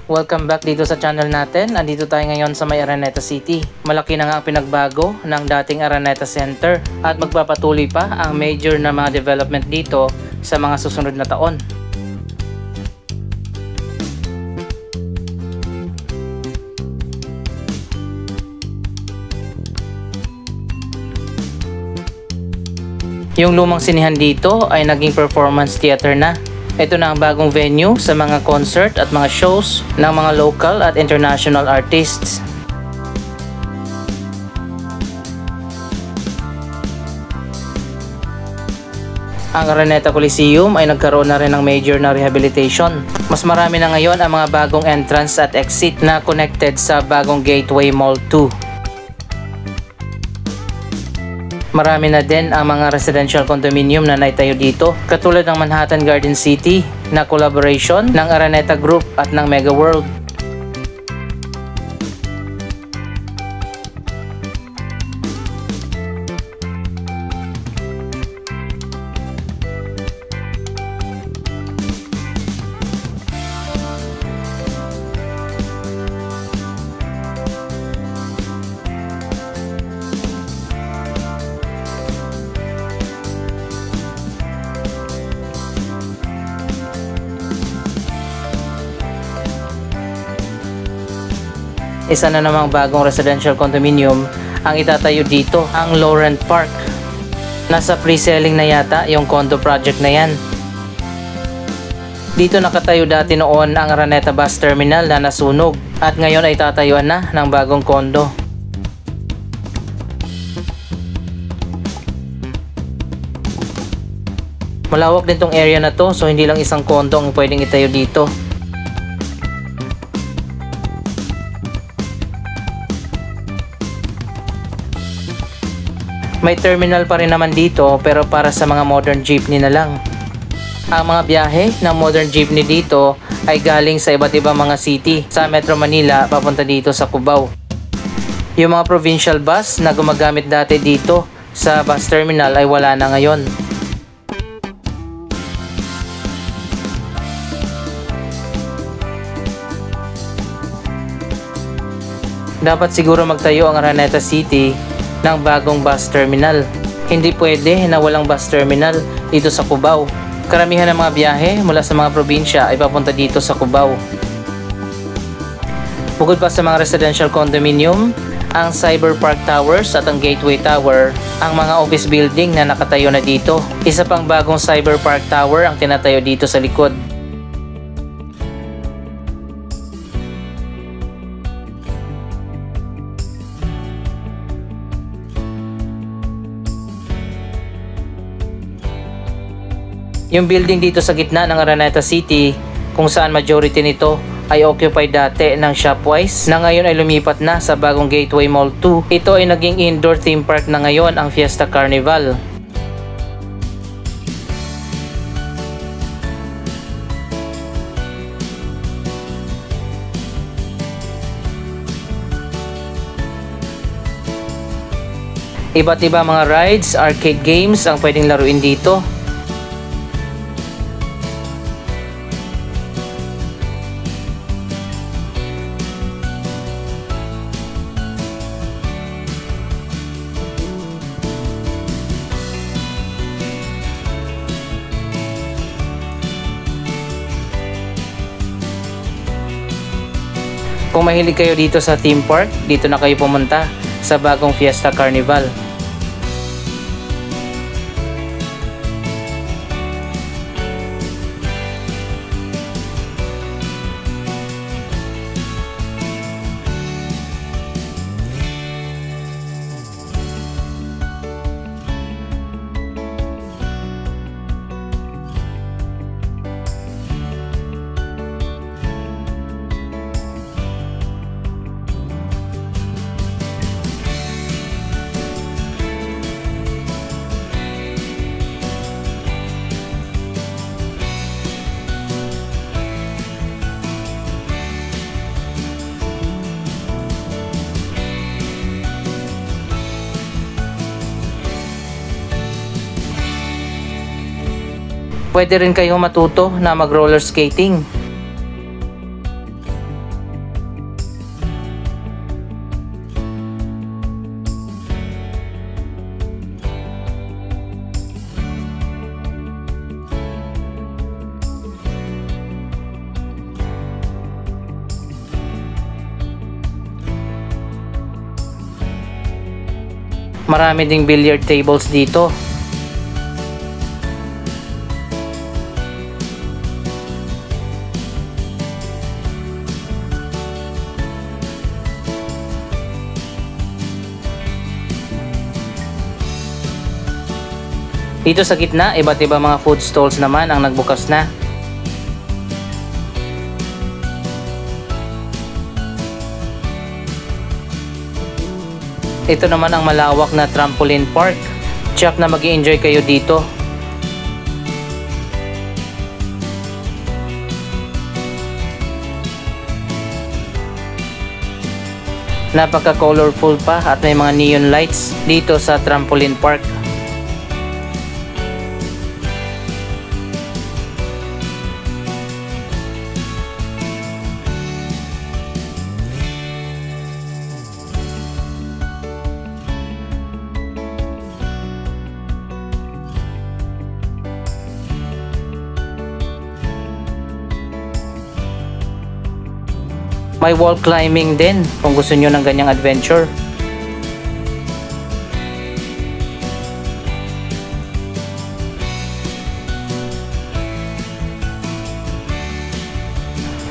Welcome back dito sa channel natin. Andito tayo ngayon sa may Araneta City. Malaki na nga ang pinagbago ng dating Araneta Center at magpapatuloy pa ang major na mga development dito sa mga susunod na taon. Yung lumang sinihan dito ay naging performance theater na. Ito na ang bagong venue sa mga concert at mga shows ng mga local at international artists. Ang Araneta Coliseum ay nagkaroon na rin ng major na rehabilitation. Mas marami na ngayon ang mga bagong entrance at exit na connected sa bagong Gateway Mall 2. Marami na din ang mga residential condominium na naitayo dito, katulad ng Manhattan Garden City na collaboration ng Araneta Group at ng Mega World. Isa na namang bagong residential condominium ang itatayo dito, ang Laurent Park. Nasa pre-selling na yata yung condo project na yan. Dito nakatayo dati noon ang Araneta Bus Terminal na nasunog at ngayon ay tatayuan na ng bagong condo. Malawak din tong area na to, so hindi lang isang condo ang pwedeng itayo dito. May terminal pa rin naman dito pero para sa mga modern jeepney na lang. Ang mga biyahe ng modern jeepney dito ay galing sa iba't ibang mga city sa Metro Manila papunta dito sa Cubao. Yung mga provincial bus na gumagamit dati dito sa bus terminal ay wala na ngayon. Dapat siguro magtayo ang Araneta City ng bagong bus terminal. Hindi pwede na walang bus terminal dito sa Cubao. Karamihan ng mga biyahe mula sa mga probinsya ay papunta dito sa Cubao. Bukod pa sa mga residential condominium, ang Cyber Park Towers at ang Gateway Tower, ang mga office building na nakatayo na dito. Isa pang bagong Cyber Park Tower ang tinatayo dito sa likod. Yung building dito sa gitna ng Araneta City, kung saan majority nito ay occupied dati ng Shopwise, na ngayon ay lumipat na sa bagong Gateway Mall 2. Ito ay naging indoor theme park na ngayon ang Fiesta Carnival. Iba't iba mga rides, arcade games ang pwedeng laruin dito. Kung mahilig kayo dito sa theme park, dito na kayo pumunta sa bagong Fiesta Carnival. Pwede rin kayo matuto na mag roller skating. Marami ding billiard tables dito. Dito sa gitna, iba't ibang mga food stalls naman ang nagbukas na. Ito naman ang malawak na trampoline park. Tiyak na mag-i-enjoy kayo dito. Napaka-colorful pa at may mga neon lights dito sa trampoline park. May wall climbing din kung gusto nyo ng ganyang adventure.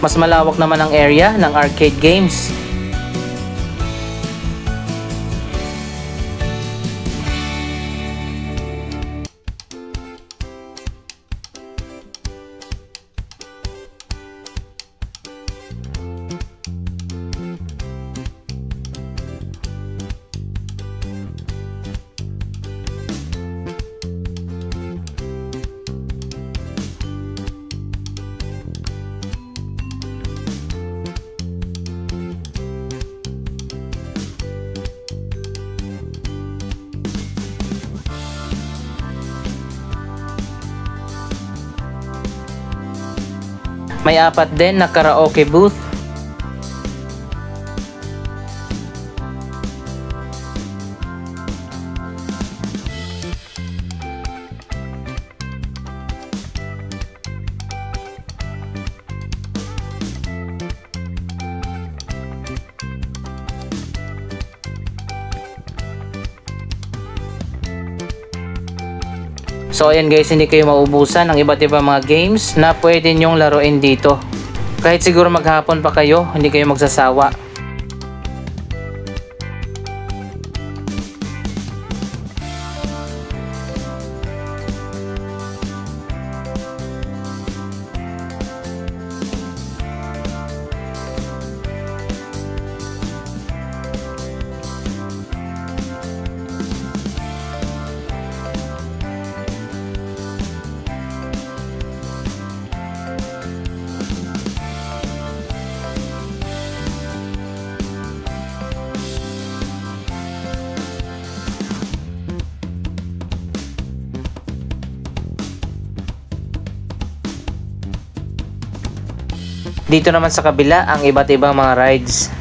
Mas malawak naman ang area ng arcade games. May 4 din na karaoke booth. So ayan guys, hindi kayo maubusan ng iba't ibang mga games na pwede nyong laruin dito. Kahit siguro maghapon pa kayo, hindi kayo magsasawa. Dito naman sa kabila ang iba't ibang mga rides.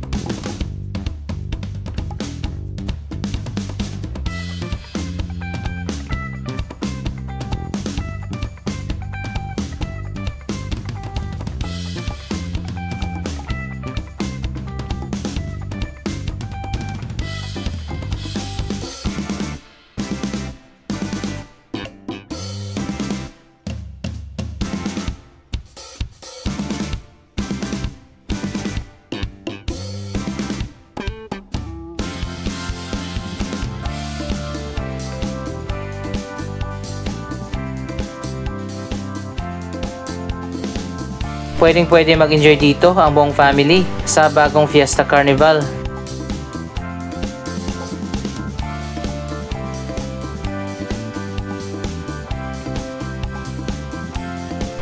Pwede mag-enjoy dito ang buong family sa bagong Fiesta Carnival.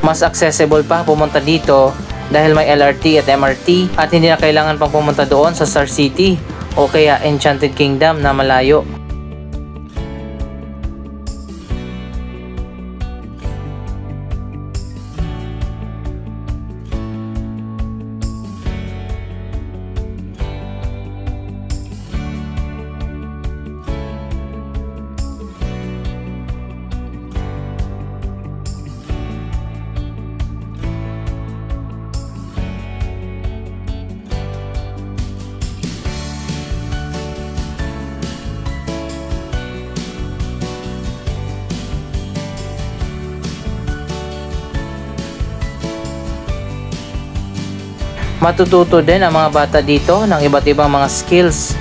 Mas accessible pa pumunta dito dahil may LRT at MRT at hindi na kailangan pang pumunta doon sa Star City o kaya Enchanted Kingdom na malayo. Matututo din ang mga bata dito ng iba't ibang mga skills.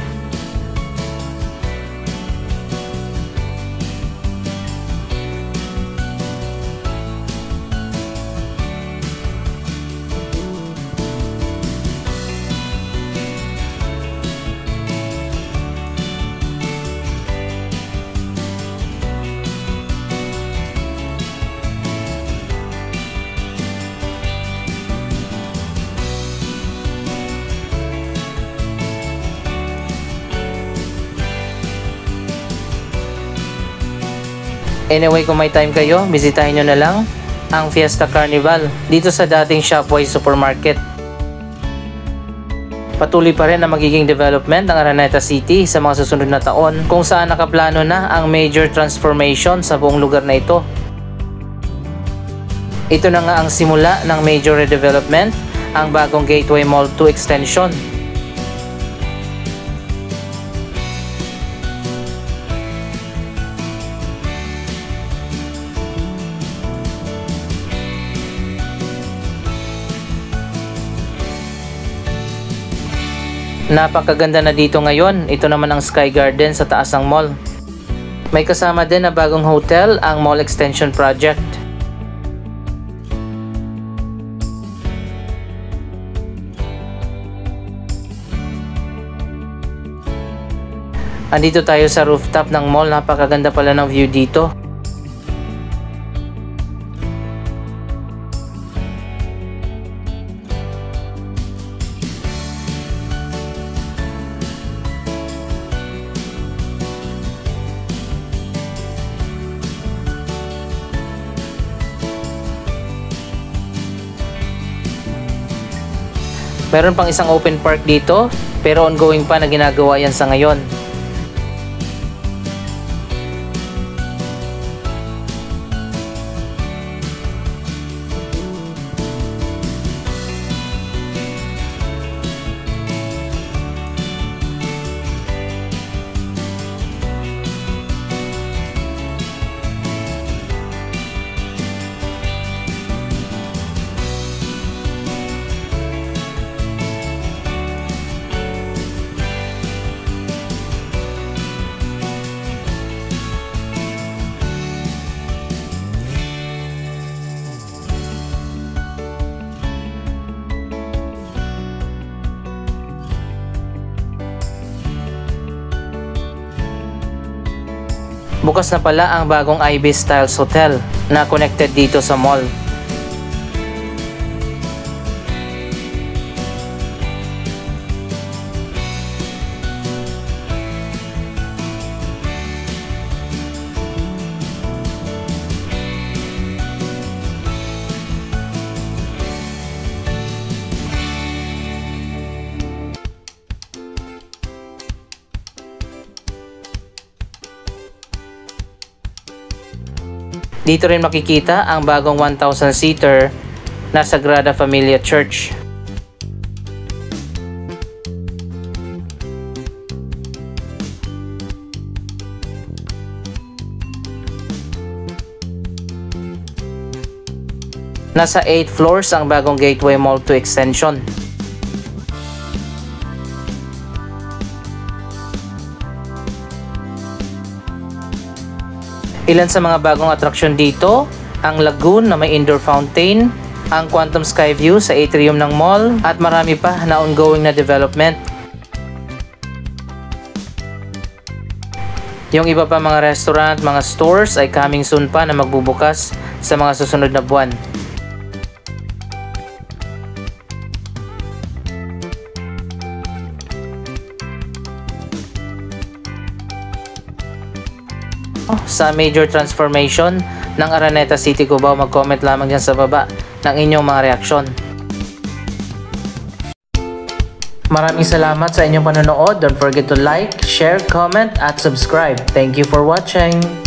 Anyway, kung may time kayo, bisitahin nyo na lang ang Fiesta Carnival dito sa dating Shopwise Supermarket. Patuloy pa rin ang magiging development ng Araneta City sa mga susunod na taon kung saan nakaplano na ang major transformation sa buong lugar na ito. Ito na nga ang simula ng major redevelopment, ang bagong Gateway Mall 2 extension. Napakaganda na dito ngayon. Ito naman ang Sky Garden sa taas ng mall. May kasama din na bagong hotel ang mall extension project. Andito tayo sa rooftop ng mall. Napakaganda pala ng view dito. Meron pang isang open park dito, pero ongoing pa na ginagawa yan sa ngayon. Bukas na pala ang bagong Ibis Styles Hotel na connected dito sa mall. Dito rin makikita ang bagong 1,000-seater na Sagrada Familia Church. Nasa 8 floors ang bagong Gateway Mall 2 extension. Ilan sa mga bagong atraksyon dito, ang lagoon na may indoor fountain, ang Quantum Sky View sa atrium ng mall, at marami pa na ongoing na development. Yung iba pa mga restaurant, mga stores ay coming soon pa na magbubukas sa mga susunod na buwan. Sa major transformation ng Araneta City, Cubao, mag-comment lamang dyan sa baba ng inyong mga reaksyon. Maraming salamat sa inyong panonood. Don't forget to like, share, comment at subscribe. Thank you for watching.